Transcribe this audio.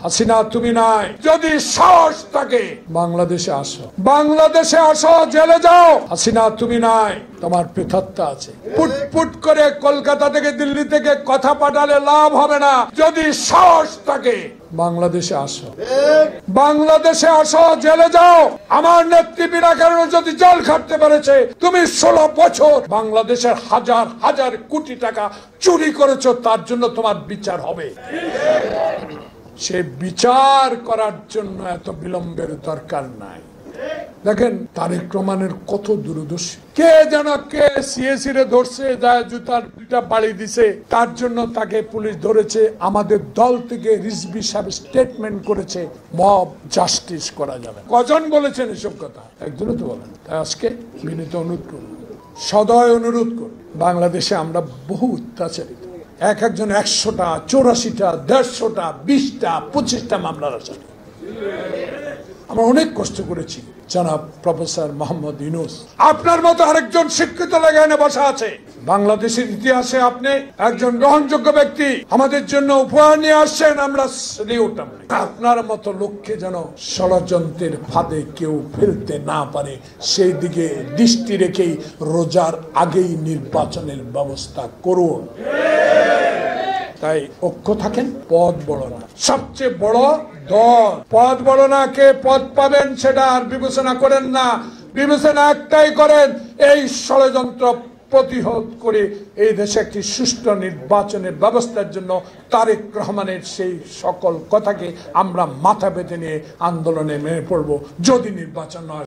হাসিনা তুমি নাই, যদি সাহস থাকে বাংলাদেশে আসো, বাংলাদেশে আসো, জেলে যাও। হাসিনা তুমি নাই, তোমার পৃথকতা আছে। পুটপুট করে কলকাতা থেকে দিল্লি থেকে কথা পাঠালে লাভ হবে না। যদি সাহস থাকে বাংলাদেশে আসো, বাংলাদেশে আসো, জেলে যাও। আমার নেত্রী বিনা কারণে যদি জেল খাটতে পেরেছে, তুমি 16 বছর বাংলাদেশের হাজার হাজার কোটি টাকা চুরি করেছো, তার জন্য তোমার বিচার হবে। সে বিচার করার জন্য এত বিলম্বের দরকার নাই। দেখেন তারেক রহমানের কত দূরদর্শী। কে যেন কে সিএসি রে ধরছে, যায় জুতার 2টা বাড়ি দিছে, তার জন্য তাকে পুলিশ ধরেছে। আমাদের দল থেকে রিজভী সাহেব স্টেটমেন্ট করেছে মব জাস্টিস করা যাবে। কজন বলেছেন এসব কথা? একজনও তো বলেন। তাই আজকে বিনীত অনুরোধ করুন, সদয় অনুরোধ করুন, বাংলাদেশে আমরা বহু অত্যাচারিত। একজন 100টা, 84টা, 150টা, 20টা, 25টা মামলার আসামি। আমরা অনেক কষ্ট করেছি। জনাব প্রফেসর মোহাম্মদ ইউনূস আপনার মতো আরেকজন শিক্ষিত লাগানে বসা আছে। বাংলাদেশের ইতিহাসে আপনি একজন গ্রহণযোগ্য ব্যক্তি, আমাদের জন্য উপহার নিয়ে আসছেন, আমরা সেলিউট। আপনার মতো লোককে যেন ষড়যন্ত্রের ফাঁদে কেউ ফেলতে না পারে, সেই দিকে দৃষ্টি রেখেই রোজার আগেই নির্বাচনের ব্যবস্থা করুন। তাই ঐক্য থাকেন, পদ বড় না। সবচেয়ে বড় দল, পদ বড় না। কে পদ পাবেন সেটা আর বিবেচনা করেন না, বিবেচনা একটাই করেন, এই ষড়যন্ত্র প্রতিহত করে এই দেশে একটি সুষ্ঠু নির্বাচনের ব্যবস্থার জন্য তারেক রহমানের সেই সকল কথাকে আমরা মাথা পেতে নিয়ে আন্দোলনে মেনে পড়ব। যদি নির্বাচন হয়